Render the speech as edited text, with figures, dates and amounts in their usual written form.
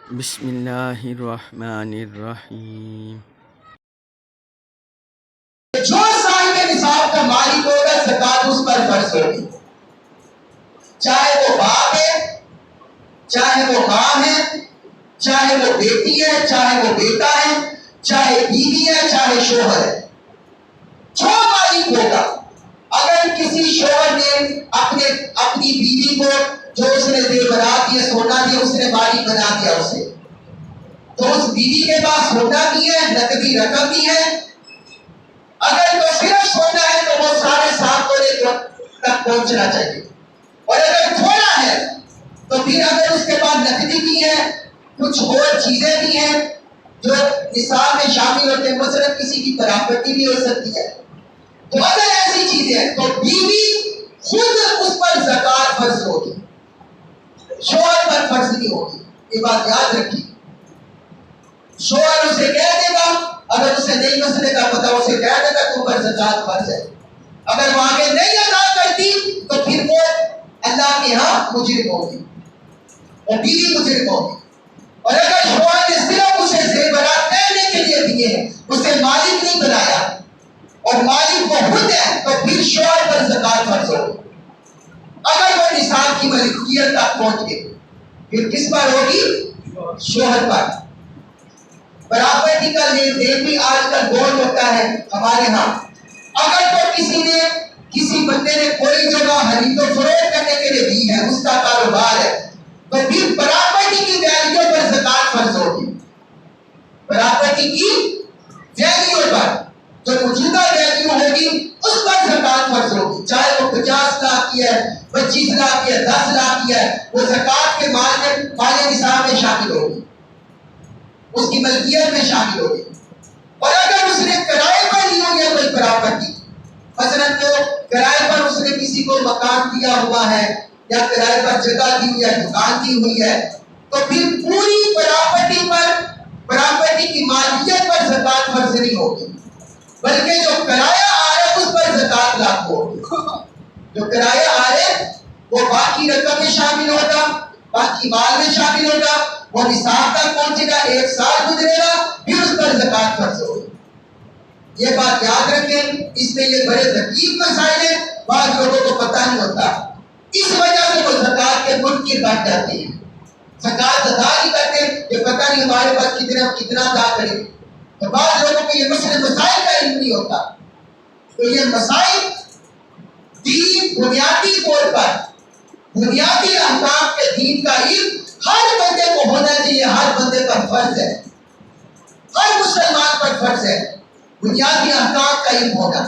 بسم اللہ الرحمن الرحیم۔ جو صاحب نصاب کا مالک ہوگا زکات اس پر فرض ہوگی، چاہے وہ باپ ہے، چاہے وہ ماں ہے، چاہے وہ بیٹی ہے، چاہے وہ بیٹا ہے، چاہے بیوی ہے، چاہے شوہر ہے۔ جو مالک ہوگا، اگر کسی شوہر نے اپنی بیوی کو جو اس نے زیورات دیے، سونا دیا، اس نے مالک بنا دیا اسے، تو اس بیوی کے پاس سونا بھی ہے، نقدی رقم بھی ہے۔ اگر تو صرف سونا ہے تو وہ 7.5 تولے تک پہنچنا چاہیے، اور اگر تھوڑا ہے تو پھر اگر اس کے پاس نقدی بھی ہے، کچھ اور چیزیں بھی ہیں جو نصاب میں شامل ہوتے ہیں، مثلا کسی کی پراپرٹی بھی ہو سکتی ہے، تو اگر ایسی چیزیں ہیں تو بیوی خود اس پر زکات فرض ہوگی، شوہر پر فرض نہیں ہوگی۔ یہ بات یاد رکھیے، شوہر اسے کہہ دے گا، اگر اسے نہیں مسئلے کا پتا اسے کہہ دے گا تو پر زکات فرض ہے، اگر وہ آگے نہیں ادا کرتی تو پھر وہ اللہ کے ہاں مجرم ہوگی اور بیوی مجرم ہوگی۔ اور اگر شوہر نے صرف اسے زیورات پہننے کے لیے دیے ہیں، اسے مالک نہیں بنایا اور مالک وہ خود ہے، تو پھر شوہر پر زکات فرض ہوگی۔ اگر وہ نصاب کی ملکیت تک پہنچ گئی پھر کس پر ہوگی؟ شوہر پر۔ پراپرٹی کا لین دین بھی آج کل بہت ہوتا ہے ہمارے ہاں۔ اگر تو کسی بندے نے کوئی جگہ خرید و فروخت کرنے کے لیے دی ہے، اس کا کاروبار ہے، تو پھر پراپرٹی کی ویلیو پر زکات فرض ہوگی۔ پراپرٹی کی ویلیو پر جو موجودہ ویلیو ہوگی اس پر زکات فرض ہوگی، چاہے وہ 50 لاکھ کی ہے، 25 لاکھ کی ہے، 10 لاکھ کی ہے، وہ زکات کے مال نصاب میں شامل ہوگی، اس کی ملکیت میں شامل ہوگی۔ اور اگر اس نے کرائے پر لی ہوئی ہے کوئی پراپرٹی، مثلا تو کرائے پر اس نے کسی کو مکان دیا ہوا ہے یا کرائے پر جگہ دی ہوئی ہے، دکان دی ہوئی ہے، تو پھر پوری پراپرٹی کی مالکیت پر زکات فرض نہیں ہوگی، بلکہ جو کرایہ آ رہا ہے اس پر زکات لاگو ہوگی۔ جو کرایہ آ رہا ہے وہ باقی رقم میں شامل ہوگا، باقی مال میں شامل ہوگا، وہ نصاب تک پہنچے گا، 1 سال گزرے گا، پھر اس پر زکات فرض ہوگی۔ یہ بات یاد رکھیں، اس میں یہ بڑے دقیق مسائل ہیں، بعض لوگوں کو پتہ نہیں ہوتا، اس وجہ سے وہ زکات کے منکر بن جاتے ہیں، زکات ادا نہیں کرتے، یہ پتہ نہیں ہمارے پاس کتنا ادا کریں۔ تو بعض لوگوں کو یہ مسائل کا علم نہیں ہوتا، تو یہ مسائل دین بنیادی طور پر، بنیادی احکام کے دین کا علم ہر بندے کو ہونا چاہیے، ہر بندے پر فرض ہے، ہر مسلمان پر فرض ہے بنیادی احکام کا علم ہونا۔